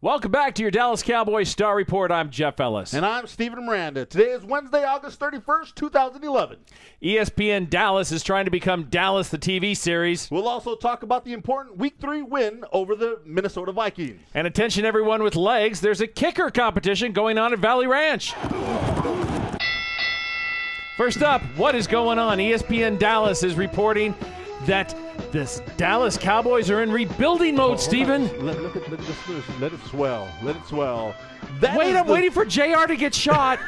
Welcome back to your Dallas Cowboys Star Report. I'm Jeff Ellis. And I'm Stephen Miranda. Today is Wednesday, August 31st, 2011. ESPN Dallas is trying to become Dallas, the TV series. We'll also talk about the important Week 3 win over the Minnesota Vikings. And attention everyone with legs, there's a kicker competition going on at Valley Ranch. First up, what is going on? ESPN Dallas is reporting that the Dallas Cowboys are in rebuilding mode, Stephen. Look at this. Let it swell. Let it swell. I'm waiting for JR to get shot.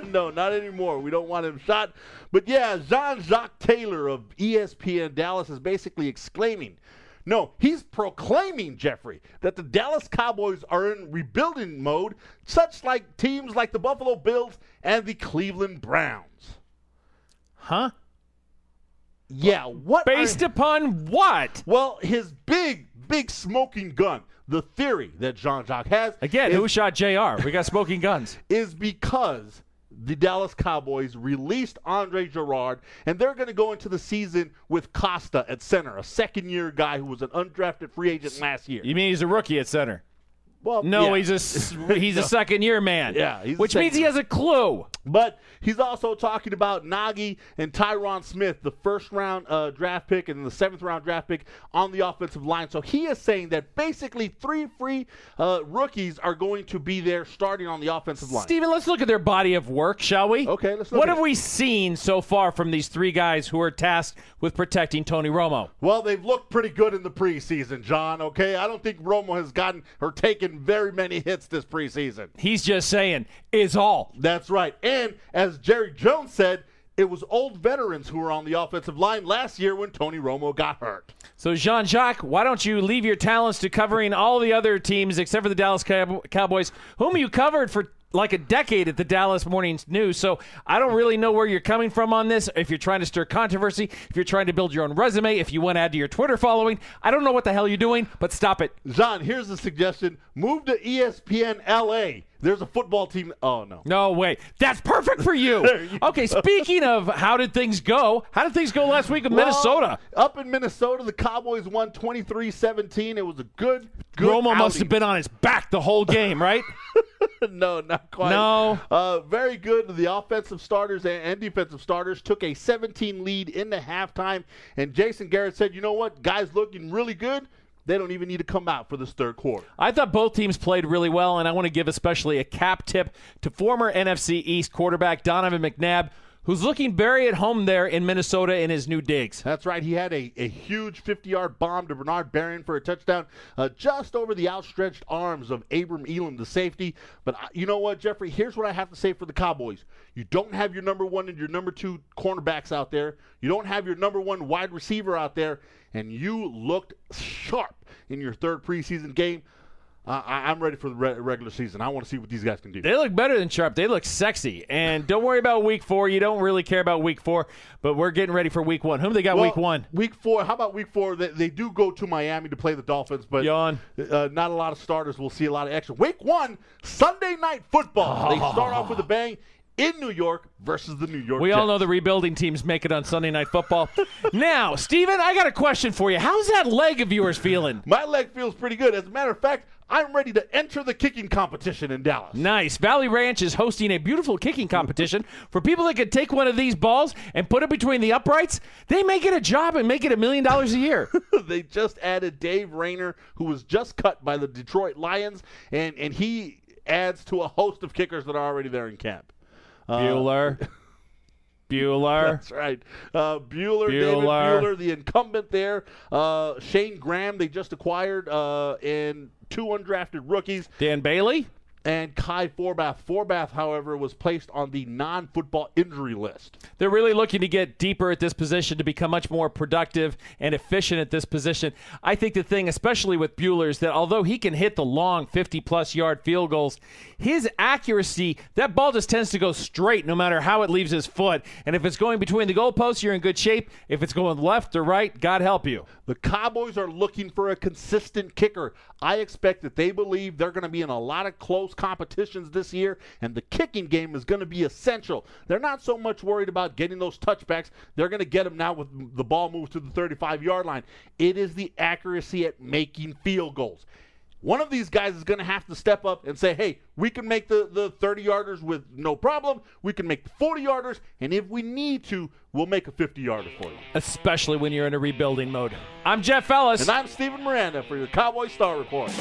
No, not anymore. We don't want him shot. But yeah, Jean-Jacque Taylor of ESPN Dallas is basically exclaiming. No, he's proclaiming, Jeffrey, that the Dallas Cowboys are in rebuilding mode, such like teams like the Buffalo Bills and the Cleveland Browns. Huh? Yeah, what? Based upon what? Well, his big smoking gun, the theory that Jean-Jacque has. Again, who shot JR? We got smoking guns. Is because the Dallas Cowboys released Andre Gurode, and they're going to go into the season with Costa at center, a second-year guy who was an undrafted free agent last year. You mean he's a rookie at center? Well, no, yeah. he's a second-year man. Yeah, which means he has a clue. But he's also talking about Nagy and Tyron Smith, the first-round draft pick and the seventh-round draft pick on the offensive line. So he is saying that basically 3 free rookies are going to be there starting on the offensive line. Steven, let's look at their body of work, shall we? Okay, let's look What at have we seen so far from these 3 guys who are tasked with protecting Tony Romo? Well, they've looked pretty good in the preseason, John, okay? I don't think Romo has gotten or taken very many hits this preseason. He's just saying, is all. That's right. And as Jerry Jones said, it was old veterans who were on the offensive line last year when Tony Romo got hurt. So, Jean-Jacques, why don't you leave your talents to covering all the other teams except for the Dallas Cowboys, whom you covered for like a decade at the Dallas Morning News. So I don't really know where you're coming from on this. If you're trying to stir controversy, if you're trying to build your own resume, if you want to add to your Twitter following, I don't know what the hell you're doing, but stop it. John, here's a suggestion. Move to ESPN LA. There's a football team. Oh, no. No way. That's perfect for you. Okay, speaking of how did things go last week in Minnesota? Up in Minnesota, the Cowboys won 23-17. It was a good Romo outing. must have been on his back the whole game, right? No, not quite. No. Very good. The offensive starters and defensive starters took a 17 lead into halftime, and Jason Garrett said, you know what, guys looking really good. They don't even need to come out for this third quarter. I thought both teams played really well, and I want to give especially a cap tip to former NFC East quarterback Donovan McNabb, who's looking very at home there in Minnesota in his new digs. That's right. He had a huge 50-yard bomb to Bernard Berrian for a touchdown just over the outstretched arms of Abram Elam, the safety. But you know what, Jeffrey? Here's what I have to say for the Cowboys. You don't have your number 1 and your number 2 cornerbacks out there. You don't have your number 1 wide receiver out there. And you looked sharp in your third preseason game. I'm ready for the regular season. I want to see what these guys can do. They look better than sharp. They look sexy. And don't worry about week 4. You don't really care about week 4, but we're getting ready for week 1. Whom they got week 1? Week 4. How about week 4? They do go to Miami to play the Dolphins, but Yawn. Not a lot of starters. We'll see a lot of action. Week 1, Sunday Night Football. They start off with a bang in New York versus the New York We Jets. all know the rebuilding teams make it on Sunday Night Football. Now, Steven, I got a question for you. How's that leg of yours feeling? My leg feels pretty good. As a matter of fact, I'm ready to enter the kicking competition in Dallas. Nice. Valley Ranch is hosting a beautiful kicking competition for people that can take one of these balls and put it between the uprights. They may get a job and make it $1 million a year. They just added Dave Rayner, who was just cut by the Detroit Lions, and he adds to a host of kickers that are already there in camp. Buehler. That's right. Buehler, David Buehler, the incumbent there. Shayne Graham, they just acquired, and 2 undrafted rookies. Dan Bailey? And Kai Forbath. Forbath, however, was placed on the non-football injury list. They're really looking to get deeper at this position to become much more productive and efficient at this position. I think the thing, especially with Buehler, is that although he can hit the long 50-plus yard field goals, his accuracy, that ball just tends to go straight no matter how it leaves his foot. And if it's going between the goalposts, you're in good shape. If it's going left or right, God help you. The Cowboys are looking for a consistent kicker. I expect that they believe they're going to be in a lot of close competitions this year, and the kicking game is going to be essential. They're not so much worried about getting those touchbacks. They're going to get them now with the ball moved to the 35-yard line. It is the accuracy at making field goals. One of these guys is going to have to step up and say, hey, we can make the 30-yarders with no problem. We can make the 40-yarders, and if we need to, we'll make a 50-yarder for you. Especially when you're in a rebuilding mode. I'm Jeff Ellis. And I'm Steven Miranda for your Cowboy Star Report.